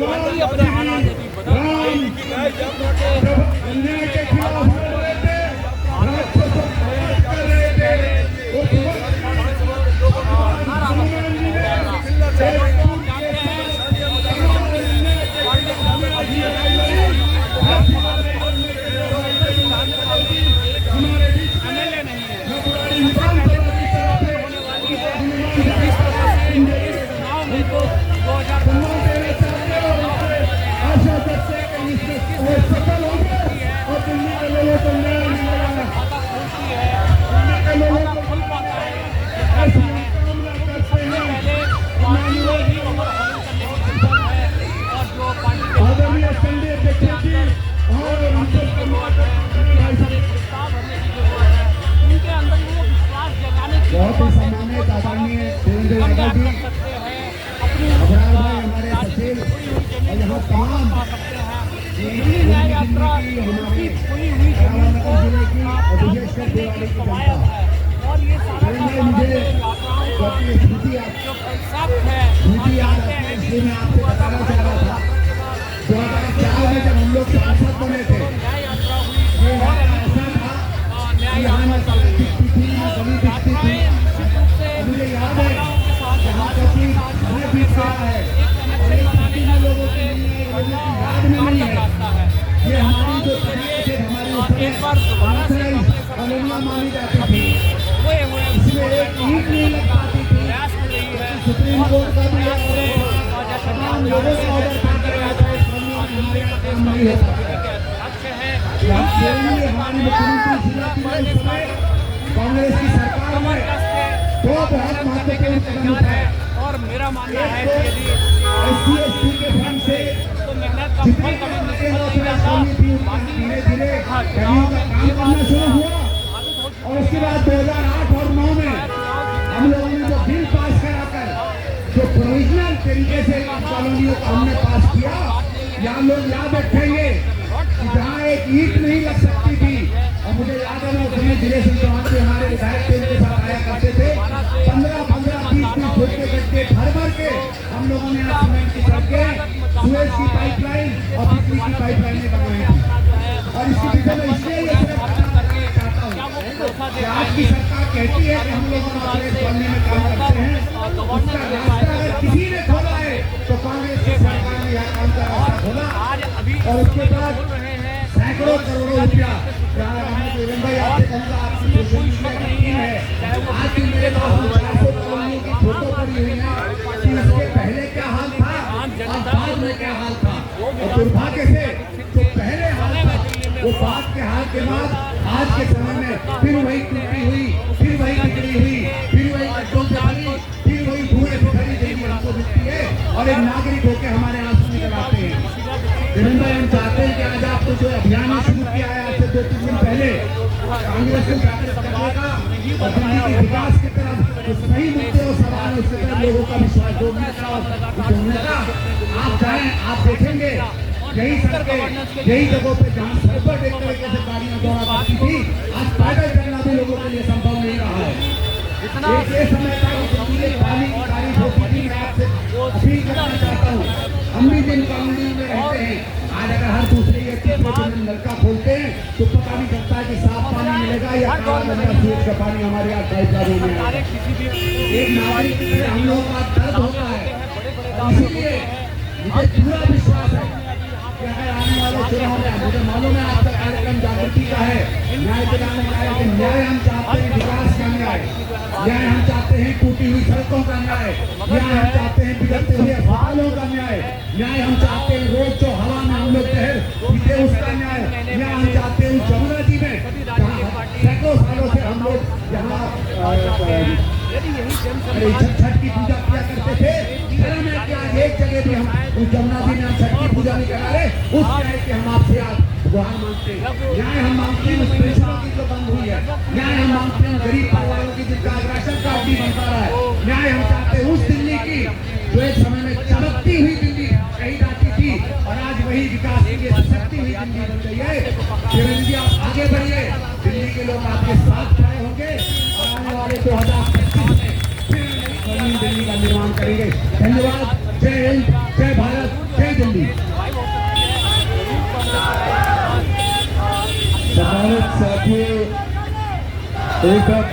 Party अपने हालात भी बदल अन्याय के खिलाफ लड़ रहे थे, राष्ट्र को प्रभावित कर रहे थे, उस वक्त हनुमान जी ने हमारे बीच एमएलए नहीं है हमारी विधानसभा की तरफ से चुनाव में तो 2000 सम्मान देना चाहते हो, आशा करते हैं कि इसमें वो सफल होंगे और दिल्ली के लोगों को न्याय मिलेगा। खुशी है दिल्ली के लोगों को खुल पाता है ऐसी कामना करते हैं। पहले पार्टी में ही ओवर हाउस करने की जरूरत है और जो पार्टी के आदरणीय संजय बेटे जी और अंकुर कुमार भाई साहब, प्रस्ताव भरने की जरूरत है उनके अंदर वो विश्वास जगाने की बहुत ही सम्मानित आदरणीय देवेंद्र हम यादव जी, सकते हैं अपनी अबरार भाई हमारे सचिव और यहाँ तमाम पा सकते हैं दिल्ली न्याय यात्रा की खुली हुई जमीन को जिले की और विशेषकर दिवाली की जनता और ये सारा करेंगे। मुझे यात्राओं तो का अपनी स्थिति जो फलसफा है स्मृति याद आती है, इसलिए मैं आपसे बताना चाह रहा था 2004 में जब हम लोग सांसद बने थे, न्याय यात्रा हुई ये ऐसा था कि यहाँ न सड़क दिखती थी, न गली दिखती थी। मुझे याद है यहाँ कभी समय बीत गया है और एक पार्टी में लोगों के लिए लोगों की याद में नहीं है। ये हमारी जो तरीके से हमारी उस समय कॉलोनियाँ मानी जाती थी, इसमें एक ईंट नहीं लग पाती थी। सुप्रीम कोर्ट का भी ऑर्डर तमाम लोगों का ऑर्डर था कि हमारे यहाँ काम नहीं होता। हमारी मुख्यमंत्री शीला दीवान उस समय कांग्रेस की सरकार में दो बहुत महत्वपूर्ण कदम उठाए। और मेरा मानना है कि यदि SC/ST के फंड से तो मेहनत का जितनी फल कभी बातें निष्फल हो नहीं जाता कमी थी उतना धीरे धीरे गलियों का काम करना शुरू हुआ और उसके बाद 2008 और 9 में हम लोगों ने जो बिल पास कराकर जो प्रोविजनल तरीके से कॉलोनियों को हमने पास किया, यहाँ लोग याद रखेंगे कि जहाँ एक ईंट नहीं लग सकती थी। और मुझे याद है मैं उस समय दिनेश चौहान जी हमारे विधायक थे, उनके साथ आया करते थे। 15-15, 20-20 फुट के गड्ढे भर के हम लोगों ने यहाँ सीमेंट की सड़कें, सुएज की पाइपलाइन और बिजली की पाइपलाइनें बनवाई थी। और इसके पीछे मैं इसलिए ये सिर्फ पता करना चाहता हूँ कि आपकी सरकार कहती है कि हम लोग कांग्रेस बनने में काम करते हैं, उसका रास्ता अगर किसी ने खोला है तो कांग्रेस की सरकार ने यह काम का रास्ता खोला। और उसके बाद सैकड़ों करोड़ों रुपया देवेंद्र भाई आपसे कहूँगा आपकी सोशल मीडिया की टीम है, आज भी मेरे पास 400 कॉलोनियों की फोटो पड़ी हुई है कि इसके पहले क्या हाल था और बाद में क्या हाल था। और दुर्भाग्य से जो पहले हाल था वो बाद के हाल के बाद आज के समय में फिर वही टूटी हुई, फिर वही बिगड़ी हुई, फिर वही गड्ढों से भरी, फिर वही धुएं से भरी देखने हमको मिलती है और एक नागरिक होकर हमारे आंसू निकल आते हैं। देवेंद्र भाई हम चाहते हैं कि आज आपको जो अभियान शुरू किया है आज से 2-3 दिन पहले कांग्रेस को जागृत करने का और दिल्ली के विकास की तरफ जो सही मुद्दे और सवाल है उसके तरफ लोगों का विश्वास जोड़ने का और जोड़ने का आप जाएं, आप देखेंगे यही सड़कें यही जगहों पे जहाँ सर्वर एक तरीके से गाड़ियाँ दौड़ा करती थी, आज पैदल चलना भी लोगों के लिए संभव नहीं रहा है। एक ये समय था कि दिल्ली में पानी की तारीफ होती थी। मैं आपसे अपील करना चाहता हूँ, हम भी जिन कॉलोनियों में रहते हैं, आज अगर हर दूसरे या तीसरे दिन नलका खोलते हैं तो पता नहीं चलता है कि साफ पानी मिलेगा या काला गंदा सूरज का पानी हमारे यहाँ पाइपलाइनों में आएगा। एक नागरिक की तरह हम लोगों का दर्द होता है। इसीलिए मुझे पूरा विश्वास है कि अगर आने वाले चुनाव में मुझे मालूम है आपका कार्यक्रम जागृति का है, न्याय दिलाने का है, लेकिन न्याय हम चाहते हैं, विकास का न्याय हम चाहते हैं, टूटी हुई सड़कों का न्याय हम चाहते हैं, बिगड़ते हुए अस्पतालों का न्याय हम चाहते हैं, रोज जो हवा में हम लोग जहर पीते उसका न्याय हम चाहते हैं। जमुना जी में सैकड़ों सालों से हम लोग यहाँ छठ की पूजा किया करते थे, शर्म है कि आज एक जगह भी हम उस जमुना जी में हम छठ की पूजा नहीं करा रहे, उस न्याय के हम आपसे आज गुहार मांगते हैं। न्याय हम मांगते हैं उस पेंशनों की जो बंद हुई है, न्याय हम मांगते हैं गरीब परिवारों की जिनका राशन कार्ड नहीं बन पा रहा है, न्याय हम चाहते हैं उस दिल्ली की जो एक समय में चमकती हुई दिल्ली कही जाती थी और आज वही विकास के लिए सशक्ति हुई दिल्ली बन गई है। देवेंद्र जी आप आगे बढ़िए, दिल्ली के लोग आपके साथ खड़े होंगे और आने वाले 2025 में फिर दिल्ली का निर्माण करेंगे। धन्यवाद। जय हिंद, जय भारत, जय जाए जल्दी। सम्मानित साथियों, एक बार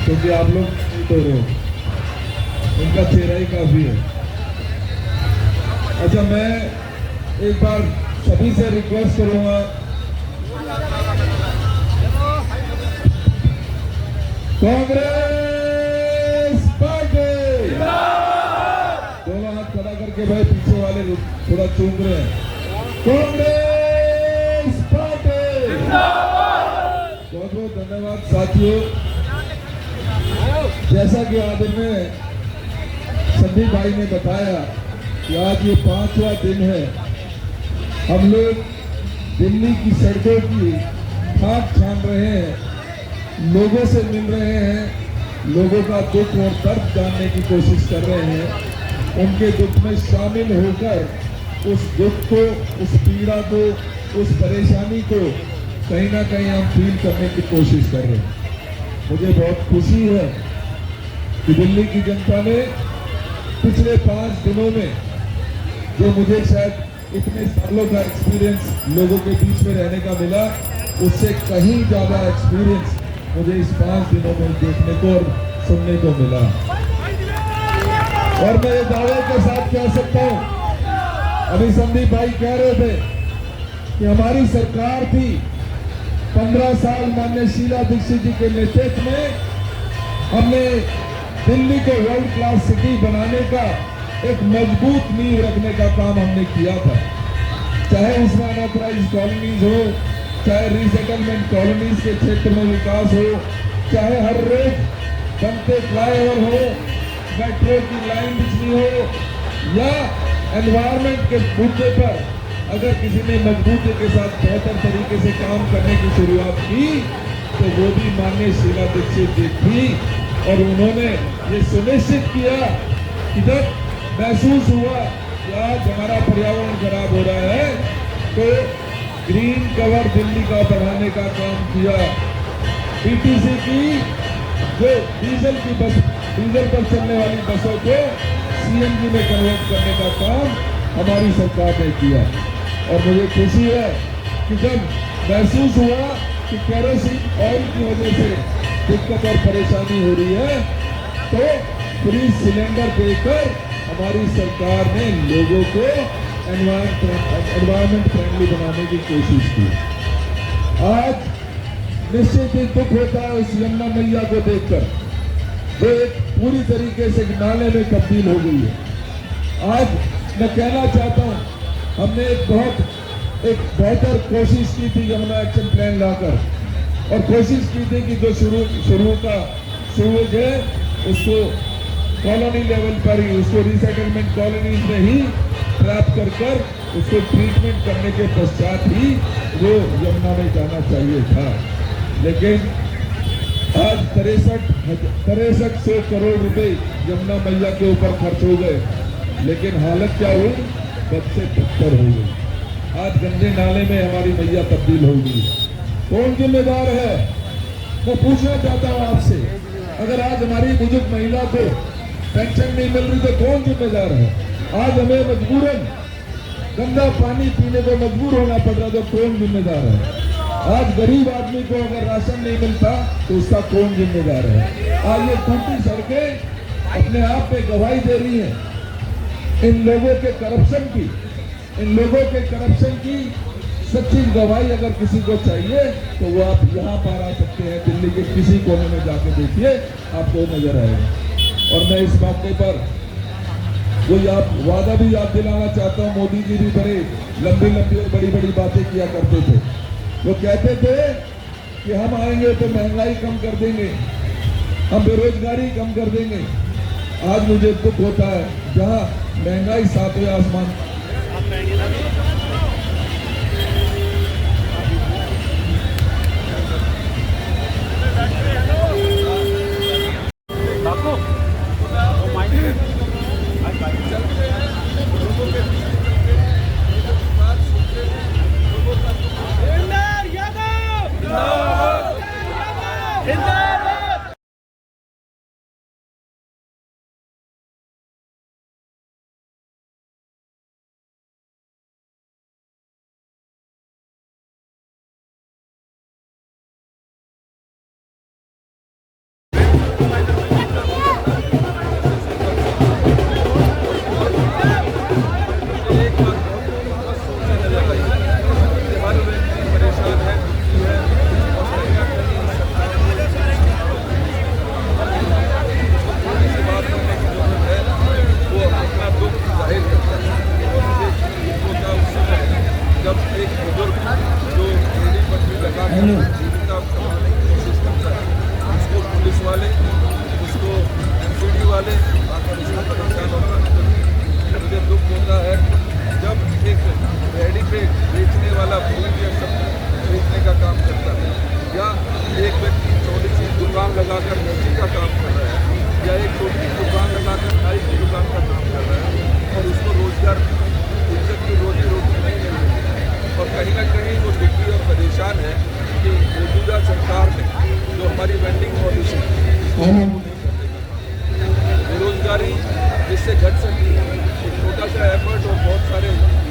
क्योंकि आप लोग तो रहे हो, उनका चेहरा ही काफी है। अच्छा, मैं एक बार सभी से रिक्वेस्ट करूंगा, कांग्रेस पार्टी, दोनों हाथ खड़ा करके भाई, पीछे वाले थोड़ा चूक रहे हैं। कांग्रेस पार्टी, बहुत बहुत धन्यवाद साथियों। जैसा कि आज में संदीप भाई ने बताया कि आज ये 5वां दिन है, हम लोग दिल्ली की सड़कों की खाक छान रहे हैं, लोगों से मिल रहे हैं, लोगों का दुख और दर्द जानने की कोशिश कर रहे हैं, उनके दुख में शामिल होकर उस दुख को, उस पीड़ा को, उस परेशानी को कहीं ना कहीं हम फील करने की कोशिश कर रहे हैं। मुझे बहुत खुशी है कि दिल्ली की जनता ने पिछले 5 दिनों में, जो मुझे शायद इतने सालों का एक्सपीरियंस लोगों के बीच में रहने का मिला, उससे कहीं ज्यादा एक्सपीरियंस मुझे इस 5 दिनों में देखने को और सुनने को मिला। और मैं ये दावे के साथ कह सकता हूं, अभी संदीप भाई कह रहे थे कि हमारी सरकार थी 15 साल माननीय शीला दीक्षित जी के नेतृत्व में, हमने दिल्ली को वर्ल्ड क्लास सिटी बनाने का एक मजबूत नींव रखने का काम हमने किया था। चाहे उसमें अनऑथराइज्ड कॉलोनीज हो, चाहे रीसेटलमेंट कॉलोनीज के क्षेत्र में विकास हो, चाहे हर रोज बनते फ्लाईओवर हो, मेट्रो की लाइन बिछनी हो, या एनवायरमेंट के मुद्दे पर अगर किसी ने मजबूती के साथ बेहतर तरीके से काम करने की शुरुआत की, तो वो भी माननीय शीला दीक्षित जी थी। और उन्होंने ये सुनिश्चित किया कि जब महसूस हुआ कि आज हमारा पर्यावरण खराब हो रहा है, तो ग्रीन कवर दिल्ली का बढ़ाने का काम किया। पीटीसी की जो डीजल पर चलने वाली बसों को सीएनजी में कन्वर्ट करने का काम हमारी सरकार ने किया। और मुझे खुशी है कि जब महसूस हुआ कि केरोसिन ऑयल की वजह से दिक्कत और परेशानी हो रही है, तो फ्री सिलेंडर देकर हमारी सरकार ने लोगों को एनवायरमेंट फ्रेंडली बनाने की कोशिश की। आज निश्चित ही दुख होता है उस यमुना मैया को देखकर, जो एक पूरी तरीके से नाले में तब्दील हो गई है। आज मैं कहना चाहता हूं, हमने एक बेहतर कोशिश की थी यमुना एक्शन प्लान लाकर, और कोशिश की थी कि जो शुरू का सूरज है उसको कॉलोनी लेवल पर ही, उसको रीसेटलमेंट कॉलोनीज में ही ट्रैप कर उसको ट्रीटमेंट करने के पश्चात ही वो यमुना में जाना चाहिए था। लेकिन आज 6300 करोड़ रुपए यमुना मैया के ऊपर खर्च हो गए, लेकिन हालत क्या हुई, बद से बदतर हो गई। आज गंदे नाले में हमारी मैया तब्दील हो गई। कौन जिम्मेदार है? मैं पूछना चाहता हूं आपसे, अगर आज हमारी बुजुर्ग महिला को पेंशन नहीं मिल रही तो कौन जिम्मेदार है? आज हमें मजबूरन गंदा पानी पीने को मजबूर होना पड़ रहा, तो कौन जिम्मेदार है? आज गरीब आदमी को अगर राशन नहीं मिलता तो उसका कौन जिम्मेदार है? आज ये टूटी सड़कें अपने आप में गवाही दे रही हैं इन लोगों के करप्शन की। इन लोगों के करप्शन की सच्ची गवाही अगर किसी को चाहिए तो वो आप यहाँ पर आ सकते हैं, दिल्ली के किसी कोने में जाके देखिए, आपको नजर आएगा। और मैं इस मौके पर कोई आप वादा भी याद दिलाना चाहता हूँ। मोदी जी भी बड़े लंबी और बड़ी बड़ी बातें किया करते थे। वो कहते थे कि हम आएंगे तो महंगाई कम कर देंगे, हम बेरोजगारी कम कर देंगे। आज मुझे दुख होता है, जहाँ महंगाई 7वें आसमान और इसका तो नुकसान होता है। मुझे दुख होता है जब एक रेडी पे बेचने वाला फूल या सब बेचने का काम करता है, या एक व्यक्ति छोटी सी दुकान लगाकर मिर्ची का काम कर रहा है, या एक छोटी सी दुकान लगाकर नाई की दुकान का काम कर रहा है, और उसको रोजगार इज्जत की रोजी रोटी नहीं मिल रही है। और कहीं ना कहीं वो दुखी और परेशान है कि मौजूदा सरकार ने जो हमारी वेंडिंग पॉलिसी बेरोजगारी इससे घट सकती है। एक छोटा सा एफर्ट और बहुत सारे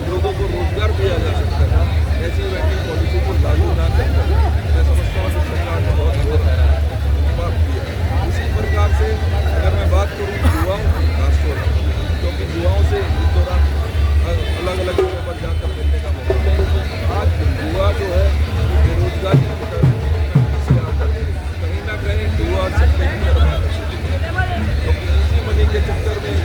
लोगों को रोजगार दिया जा सकता है ऐसी वेंडिंग पॉलिसी को लागू ना करके। मैं समझता हूँ कि सरकार ने बहुत जवाब दिया। इसी प्रकार से अगर मैं बात करूँ युवाओं की खासतौर पर, क्योंकि युवाओं से इस दौरान अलग अलग जगह पर जाकर मिलने का मौका मिला। आज युवा जो है बेरोजगारी की तरफ से आकर कहीं ना कहीं युवा से क्योंकि इसी मनी के चक्कर में